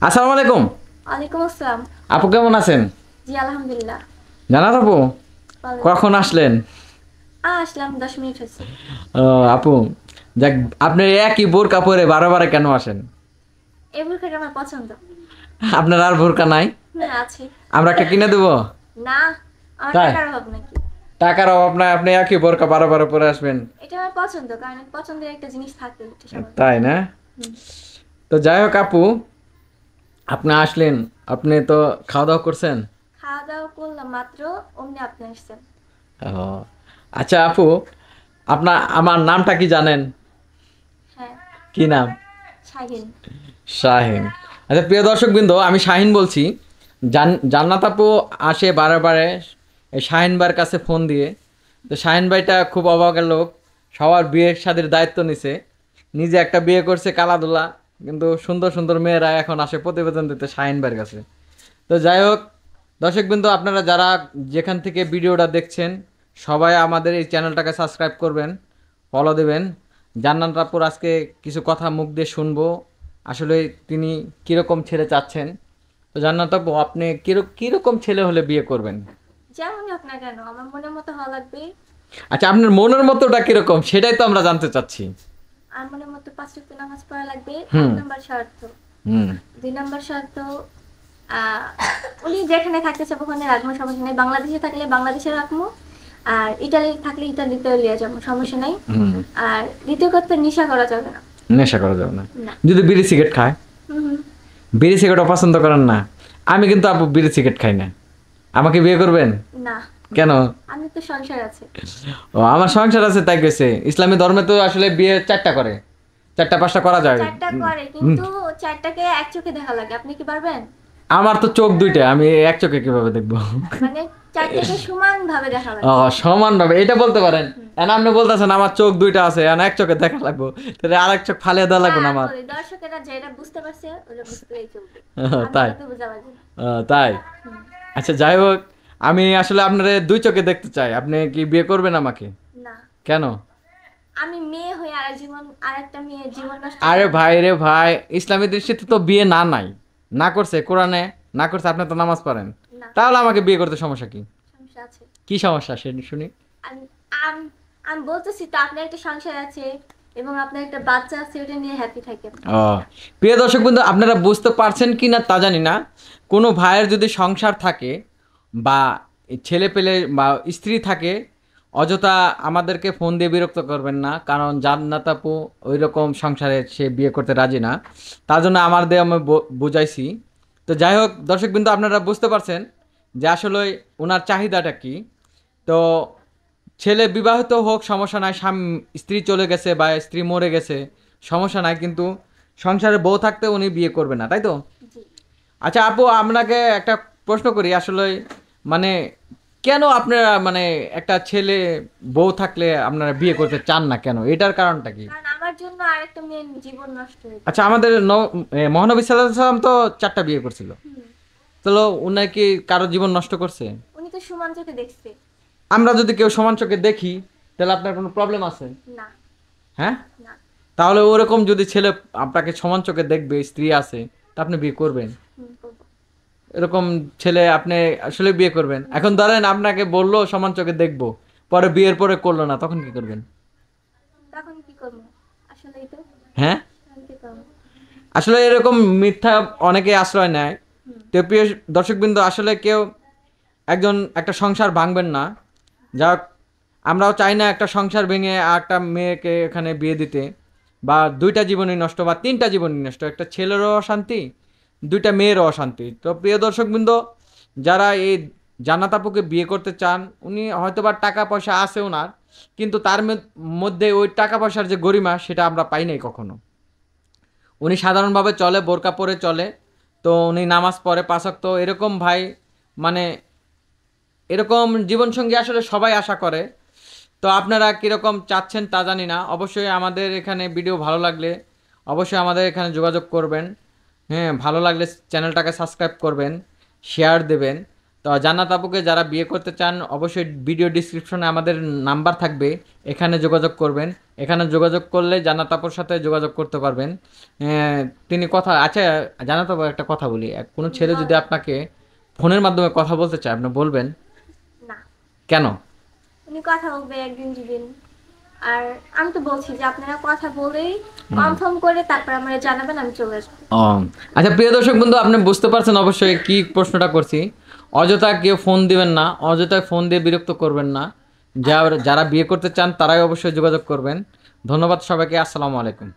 আসসালামু আলাইকুম। ওয়ালাইকুম আসসালাম। আপু কেমন আছেন? জি আলহামদুলিল্লাহ। জানাত আপু ভালো। কখন আসলেন? আসলাম 10 মিনিট হয়েছে। ও, আপু যাক, আপনি একই বোরকা পরে বারে বারে কেন আসেন? এই বোরকাটা আমার পছন্দ। আপনার আর বোরকা নাই? আছে। আমরা একটা কিনে দেবো? না, আমার তাই? টাকার অভাব নাকি? টাকার অভাব নাই, আপনি একই বোরকা বারে বারে পরে আসবেন? এটা আমার পছন্দ, কারণ পছন্দের একটা জিনিস থাকে এটা সবার। তাই না? হুম। তো যাই হোক আপু, আপনি আসলেন, আপনি তো খাওয়া দাওয়া করছেন? খাওয়া দাওয়া করলাম মাত্র, অমনি আপনি আসছেন। ও, আচ্ছা আপু, আমার নামটা কি জানেন? হ্যাঁ। কি নাম? শাহিন। শাহিন। আচ্ছা প্রিয় দর্শকবৃন্দ, আমি শাহিন বলছি। জান্নাত আপু আসে বারে বারে এই শাহিন ভাইয়ের কাছে ফোন দিয়ে। তো শাহিন ভাইটা খুব অবাকের লোক, সবার বিয়ের শাদীর দায়িত্ব নিছে, নিজে একটা বিয়ে করছে কালাদুলা, কিন্তু সুন্দর সুন্দর মেয়েরা এখন আসে প্রতিবেদন দিতে শাহিন ভাইয়ের কাছে। তো যাই হোক দর্শকবৃন্দ, আপনারা যারা যেখান থেকে ভিডিওটা দেখছেন সবাই আমাদের এই চ্যানেলটাকে সাবস্ক্রাইব করবেন, ফলো দেবেন। জান্নাত আপুর আজকে কিছু কথা মুখ দিয়ে শুনবো, আসলে তিনি কীরকম ছেলে চাচ্ছেন। তো জান্নাত আপু, আপনি কীরকম ছেলে হলে বিয়ে করবেন? যেমনই হোক না কেন, আমার মনের মতো হওয়া লাগবে। আচ্ছা, আপনার মনের মতোটা কীরকম সেটাই তো আমরা জানতে চাচ্ছি। আর মনের মতো 5 ওয়াক্ত নামাজ পড়া লাগবে, হুম। 1 নম্বর শর্ত। হুম। 2 নম্বর শর্ত, আহ, উনি যেখানে থাকতে চাবো ওখানে রাখবো, সমস্যা নেই। বাংলাদেশে থাকলে বাংলাদেশে রাখবো, আর ইটালি থাকলে ইটালিতে লিয়ে যাবো, সমস্যা নেই। হুম। আর দ্বিতীয় কথা, নেশা করা যাবে না। নেশা করা যাবে না? না। যদি বিড়ি সিগারেট খায়? হুম হুম। বিড়ি সিগারেটও পছন্দ করেন না? আমি কিন্তু আপু বিড়ি সিগারেট খাই না। আমাকে বিয়ে করবেন? না, কেন? আমি তো সংসার আছে। ও, আমার সংসার আছে তাই গেছে। ইসলামী ধর্মে তো আসলে বিয়ে 4টা করে, 4টা 5টা করা যায়। 4টা করে, হুম। কিন্তু 4টাকে এক চোখে দেখা লাগে, আপনি কি পারবেন? আমার তো চোখ দুইটা, আমি এক চোখে কিভাবে দেখবো? মানে 4টাকে সমান ভাবে দেখা ও, লাগে। সমান ভাবে এটা বলতে পারেন? এখন আপনি বলতেছেন আমার চোখ দুইটা আছে, এখন এক চোখে দেখা লাগবো, তাহলে আরেক চোখ ফালিয়ে দেওয়া লাগবে না আমার? বলি, দর্শকেরা যেটা বুঝতে পারছে ওটা বুঝতেই চলবে। তাই? আমি তো বুঝা পারছি না। তাই? হুম। আচ্ছা যাই হোক, আমি আসলে আপনার দুই চোখে দেখতে চাই, আপনি কি বিয়ে করবেন আমাকে? না, কেন? আমি মেয়ে হয়ে আর একটা মেয়ের জীবন নষ্ট আরে করব? ভাই রে ভাই, ইসলামী দৃষ্টিতে তো বিয়ে না নাই, না করছে কোরআনে, না করছে, আপনি তো নামাজ পড়েন, না, তাহলে আমাকে বিয়ে করতে সমস্যা কি? সমস্যা আছে। কি সমস্যা সে শুনি। আমি আম- আমি বলতেছি তো, আপনার একটা সংসার আছে এবং আপনার একটা বাচ্চা আছে, ওটা নিয়ে হ্যাপি থাকেন। ও, প্রিয় দর্শক বন্ধু, আপনারা বুঝতে পারছেন কি না তা জানি না, কোনো ভাইয়ের যদি সংসার থাকে বা ছেলে পেলে বা স্ত্রী থাকে, অযথা আমাদেরকে ফোন দিয়ে বিরক্ত করবেন না, কারণ জান্নাত আপু ওই রকম সংসারে সে বিয়ে করতে রাজি না। তার জন্য আমার দিয়ে আমি বুঝাইছি। তো যাই হোক দর্শক বিন্দু, আপনারা বুঝতে পারছেন যে আসলে ওনার চাহিদাটা কি। তো ছেলে বিবাহিত হোক সমস্যা নাই, স্ত্রী চলে গেছে বা স্ত্রী মরে গেছে সমস্যা নাই, কিন্তু সংসারে বউ থাকতে উনি বিয়ে করবে না, তাই তো? জি। আচ্ছা আপু, আপনাকে একটা প্রশ্ন করি, আসলে মানে কেন আপনারা মানে একটা ছেলে বউ থাকলে আপনারা বিয়ে করতে চান না কেন, এটার কারণটা কি? কারণ আমার জন্য আরেকটা মেয়ের জীবন নষ্ট হয়ে আচ্ছা, যাবে। আমাদের মহানবী সাল্লাল্লাহু আলাইহি সাল্লাম তো 4টা বিয়ে করছিল, হুম। তাহলে উনি কি কারো জীবন নষ্ট করছে? উনি তো সমান চোখে দেখছে। আমরা যদি কেউ সমান চোখে দেখি তাহলে আপনার কোনো প্রবলেম আছে? না। হ্যাঁ? না। তাহলে ওরকম যদি ছেলে আপনাকে সমান চোখে দেখবে, স্ত্রী আছে, তা আপনি বিয়ে করবেন? হুম, করবো। এরকম ছেলে আপনি আসলে বিয়ে করবেন? এখন ধরেন আপনাকে বললো সমান চোখে দেখবো, পরে বিয়ের পরে করলো না, তখন কি করবেন? তখন কি করবো? আসলেই তো। হ্যাঁ, তখন কি করবো? আসলে এরকম মিথ্যা অনেকে আশ্রয় নেয়। হুম। তো প্রিয় দর্শকবৃন্দ, আসলে কেউ একটা সংসার ভাঙবেন না। যা হোক, আমরাও চাই না একটা সংসার ভেঙে আর একটা মেয়েকে এখানে বিয়ে দিতে, বা 2টা জীবনই নষ্ট বা 3টা জীবনই নষ্ট, একটা ছেলেরও অশান্তি, 2টা মেয়েরও অশান্তি। তো প্রিয় দর্শকবৃন্দ, যারা এই জান্নাত আপুকে বিয়ে করতে চান, উনি হয়তোবা টাকা পয়সা আছে ওনার, কিন্তু তার মধ্যে ওই টাকা পয়সার যে গরিমা সেটা আমরা পাই নাই কখনো। উনি সাধারণভাবে চলে, বোরকা পরে চলে, তো উনি নামাজ পড়ে 5 ওয়াক্ত, এরকম ভাই, মানে এরকম জীবনসঙ্গী আসলে সবাই আশা করে। তো আপনারা কীরকম চাচ্ছেন তা জানি না, অবশ্যই আমাদের এখানে ভিডিও ভালো লাগলে অবশ্যই আমাদের এখানে যোগাযোগ করবেন। হ্যাঁ, ভালো লাগলে চ্যানেলটাকে সাবস্ক্রাইব করবেন, শেয়ার দেবেন। তো জান্নাত আপুকে যারা বিয়ে করতে চান অবশ্যই ভিডিও ডিসক্রিপশনে আমাদের নাম্বার থাকবে, এখানে যোগাযোগ করবেন। এখানে যোগাযোগ করলে জান্নাত আপুর সাথে যোগাযোগ করতে পারবেন। তিনি কথা আচ্ছা, জান্নাত আপু একটা কথা বলি, কোনো ছেলে যদি আপনাকে ফোনের মাধ্যমে কথা বলতে চায় আপনি বলবেন? না, কেন? উনি কথা বলবে একদিন দুদিন, আর আমি তো বলছি যে আপনারা কথা বলেই কনফার্ম করে তারপর আমাকে জানাবেন, আমি চলে আসবো। ও আচ্ছা, প্রিয় দর্শক বন্ধু, আপনি বুঝতে পারছেন অবশ্যই কি প্রশ্নটা করছি। অযথা কেউ ফোন দিবেন না, অযথা ফোন দিয়ে বিরক্ত করবেন না। যারা বিয়ে করতে চান তারাই অবশ্যই যোগাযোগ করবেন। ধন্যবাদ সবাইকে, আসসালামু আলাইকুম।